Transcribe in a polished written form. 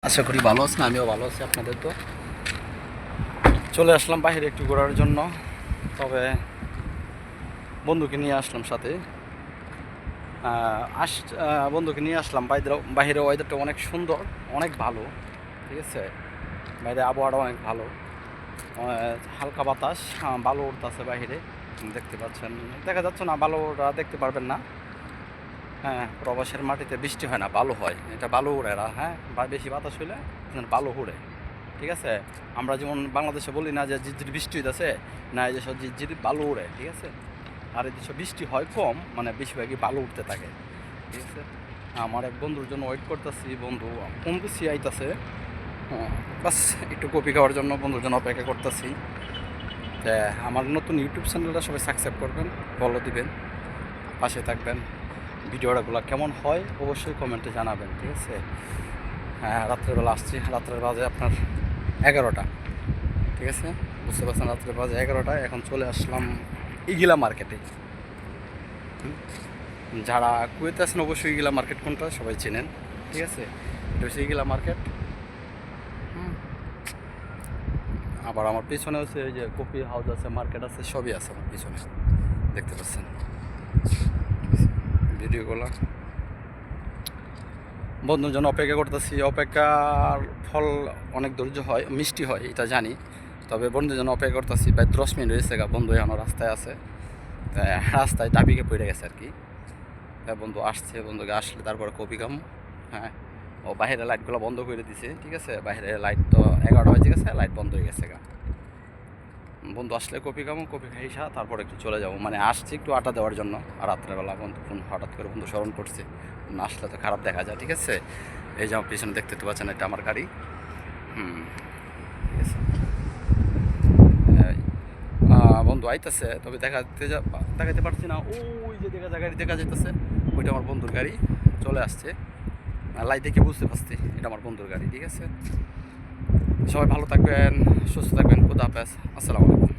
আশা করি ভালো আছেন, আমিও ভালো আছি। আপনাদের তো চলে আসলাম বাইরে একটু ঘোরার জন্য, তবে বন্ধুকে নিয়ে আসলাম সাথে। বন্ধুকে নিয়ে আসলাম। বাইরে ওয়েদারটা অনেক সুন্দর, অনেক ভালো, ঠিক আছে। বাইরে আবহাওয়াটা অনেক ভালো, হালকা বাতাস, বালু উঠতেছে বাইরে, দেখতে পাচ্ছেন। দেখা যাচ্ছে না, বালুটা দেখতে পারবেন না। হ্যাঁ, প্রবাসের মাটিতে বৃষ্টি হয় না, বালু হয়। এটা বালু উড়ে এরা, হ্যাঁ, বা বেশি বাতাস হইলে বালু উড়ে, ঠিক আছে। আমরা যেমন বাংলাদেশে বলি না যে ঝিরঝির বৃষ্টি হইতেছে, না এই যেসব ঝিরঝির বালু উড়ে, ঠিক আছে। আর এই যেসব বৃষ্টি হয় কম, মানে বেশিরভাগই বালু উঠতে থাকে, ঠিক আছে। আমার এক বন্ধুর জন্য ওয়েট করতেছি, বন্ধু ফোন করছি আইতাছে। হ্যাঁ, বাস একটু কপি খাওয়ার জন্য বন্ধুর জন্য অপেক্ষা করতেছি। আমার নতুন ইউটিউব চ্যানেলটা সবাই সাবস্ক্রাইব করবেন, ফলো দিবেন, পাশে থাকবেন। ভিডিওগুলো কেমন হয় অবশ্যই কমেন্টে জানাবেন, ঠিক আছে। হ্যাঁ, রাত্রেবেলা আসছি, রাত্রের বাজে আপনার 11টা, ঠিক আছে, বুঝতে পারছেন। রাত্রে বাজে 11টা, এখন চলে আসলাম ইগিলা মার্কেটে। যারা কুয়েতে আছেন অবশ্যই ইগিলা মার্কেট কোনটা সবাই চেনেন, ঠিক আছে। এটা হচ্ছে ইগিলা মার্কেট। আবার আমার পিছনে হচ্ছে এই যে কফি হাউস আছে, মার্কেট আছে, সবই আছে আমার পিছনে, দেখতে পাচ্ছেন ভিডিওগুলো। বন্ধুর জন্য অপেক্ষা করতেছি। অপেক্ষার ফল অনেক ধৈর্য হয়, মিষ্টি হয়, এটা জানি। তবে বন্ধুর জন্য অপেক্ষা করতেছি, প্রায় 10 মিনিট হয়েছে গা। বন্ধু এখনও রাস্তায় আছে, রাস্তায় টাবিকে পড়ে গেছে আর কি। বন্ধু আসছে, বন্ধুকে আসলে তারপরে কপি খাম। হ্যাঁ, ও বাইরের লাইটগুলো বন্ধ করে দিছে, ঠিক আছে। বাইরের লাইট তো 11টা হয়ে গেছে, লাইট বন্ধ হয়ে গেছে গা। বন্ধু আসলে কপি খামো, কপি খাইসা তারপরে একটু চলে যাবো, মানে আসছি একটু আটা দেওয়ার জন্য। আর রাত্রেবেলা বন্ধু ফোন হঠাৎ করে বন্ধু স্মরণ করছে, না আসলে তো খারাপ দেখা যায়, ঠিক আছে। এই যে আমার পিছনে দেখতে তো পাচ্ছেন, এটা আমার গাড়ি। ঠিক আছে। বন্ধু আইতেছে, তবে দেখাতে পারছি না। ওই যে গাড়ি দেখা যাইতেছে, ওইটা আমার বন্ধুর গাড়ি চলে আসছে। লাইট দেখে বুঝতে পারছি এটা আমার বন্ধুর গাড়ি, ঠিক আছে। সবাই ভালো থাকবেন, সুস্থ থাকবেন, খুদা হাফেজ, আসসালামু আলাইকুম।